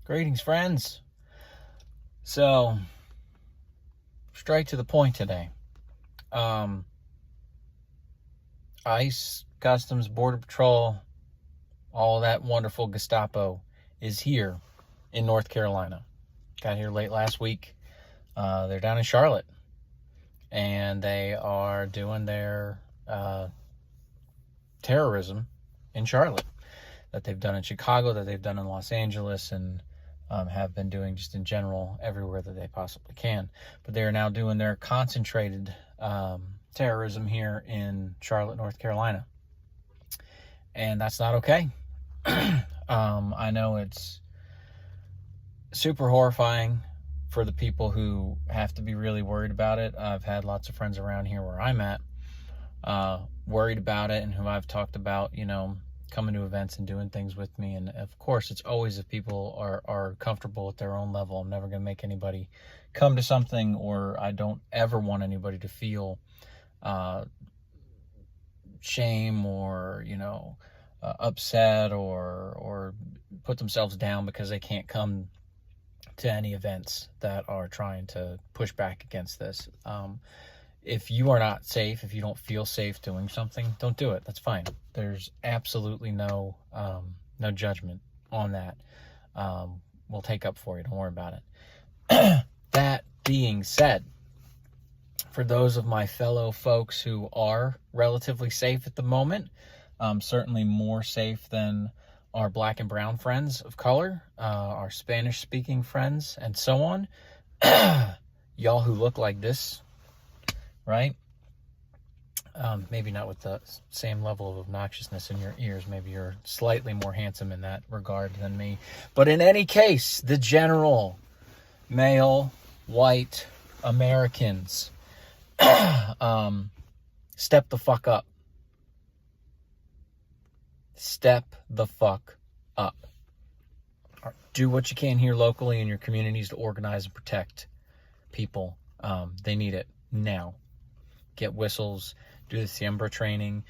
Greetings, friends. So, straight to the point today. ICE, Customs, Border Patrol, all that wonderful Gestapo is here in North Carolina. Got here late last week. They're down in Charlotte, and they are doing their terrorism in Charlotte that they've done in Chicago, that they've done in Los Angeles, and have been doing just in general everywhere that they possibly can. But they are now doing their concentrated terrorism here in Charlotte, North Carolina. And that's not okay. I know it's super horrifying for the people who have to be really worried about it. I've had lots of friends around here where I'm at worried about it, and who I've talked about, coming to events and doing things with me. And of course, it's always if people are comfortable at their own level. I'm never going to make anybody come to something, or I don't ever want anybody to feel shame or, upset or put themselves down because they can't come to any events that are trying to push back against this. If you are not safe, if you don't feel safe doing something, don't do it. That's fine. There's absolutely no judgment on that. We'll take up for you. Don't worry about it. That being said, for those of my fellow folks who are relatively safe at the moment, certainly more safe than our black and brown friends of color, our Spanish-speaking friends, and so on, y'all who look like this, right? Maybe not with the same level of obnoxiousness in your ears. Maybe you're slightly more handsome in that regard than me. But in any case, the general male, white Americans, step the fuck up. Step the fuck up. Do what you can here locally in your communities to organize and protect people. They need it now. Get whistles, do the Siembra training,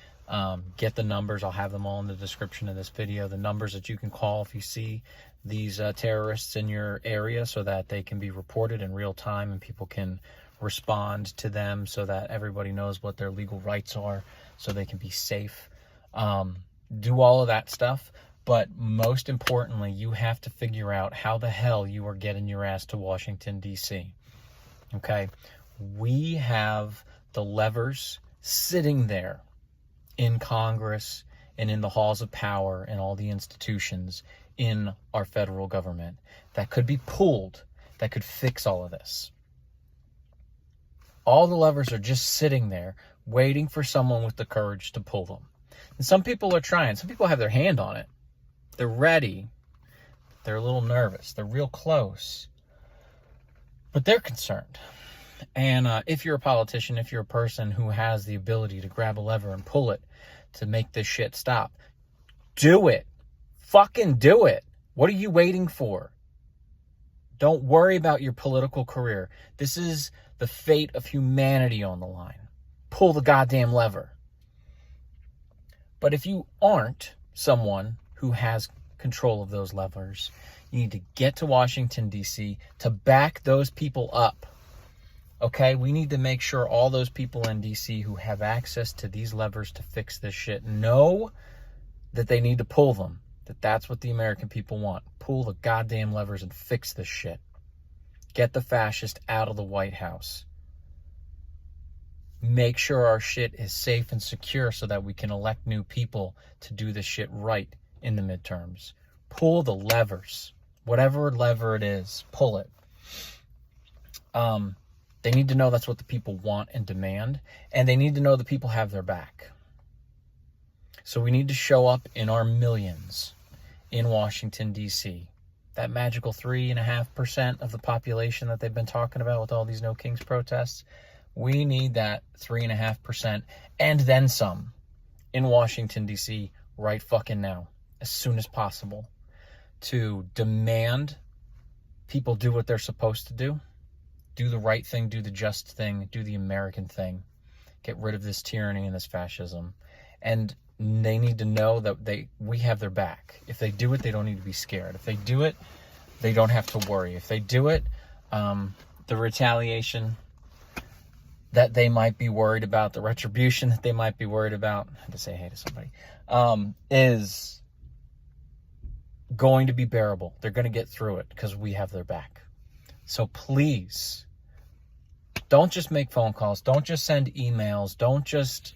get the numbers. I'll have them all in the description of this video. The numbers that you can call if you see these terrorists in your area, so that they can be reported in real time and people can respond to them, so that everybody knows what their legal rights are, so they can be safe. Do all of that stuff. But most importantly, you have to figure out how the hell you are getting your ass to Washington, D.C. Okay? We have the levers sitting there in Congress and in the halls of power and all the institutions in our federal government that could be pulled, that could fix all of this. All the levers are just sitting there waiting for someone with the courage to pull them. And some people are trying. Some people have their hand on it. They're ready. They're a little nervous. They're real close. But they're concerned. And if you're a politician, if you're a person who has the ability to grab a lever and pull it to make this shit stop, do it. Fucking do it. What are you waiting for? Don't worry about your political career. This is the fate of humanity on the line. Pull the goddamn lever. But if you aren't someone who has control of those levers, you need to get to Washington, D.C. to back those people up. Okay, we need to make sure all those people in D.C. who have access to these levers to fix this shit know that they need to pull them. That's what the American people want. Pull the goddamn levers and fix this shit. Get the fascist out of the White House. Make sure our shit is safe and secure so that we can elect new people to do this shit right in the midterms. Pull the levers. Whatever lever it is, pull it. They need to know that's what the people want and demand, and they need to know the people have their back. So we need to show up in our millions in Washington, D.C. That magical 3.5% of the population that they've been talking about with all these No Kings protests, we need that 3.5% and then some in Washington, D.C. right fucking now, as soon as possible, to demand people do what they're supposed to do. Do the right thing, do the just thing, do the American thing. Get rid of this tyranny and this fascism. And they need to know that we have their back. If they do it, they don't need to be scared. If they do it, they don't have to worry. If they do it, the retaliation that they might be worried about, the retribution that they might be worried about, I had to say hey to somebody, is going to be bearable. They're going to get through it because we have their back. So please, don't just make phone calls. Don't just send emails. Don't just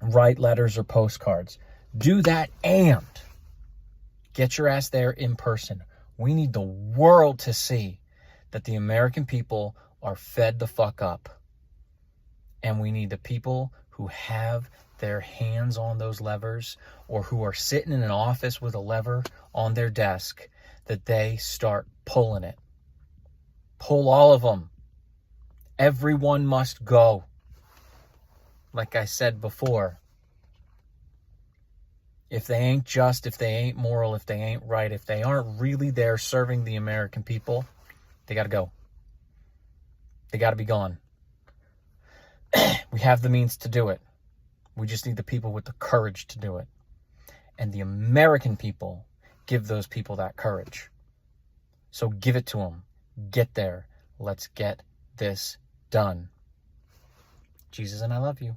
write letters or postcards. Do that and get your ass there in person. We need the world to see that the American people are fed the fuck up. And we need the people who have their hands on those levers or who are sitting in an office with a lever on their desk, that they start pulling it. Pull all of them. Everyone must go. Like I said before, if they ain't just, if they ain't moral, if they ain't right, if they aren't really there serving the American people, they got to go. They got to be gone. We have the means to do it. We just need the people with the courage to do it. And the American people give those people that courage. So give it to them. Get there. Let's get this done. Jesus and I love you.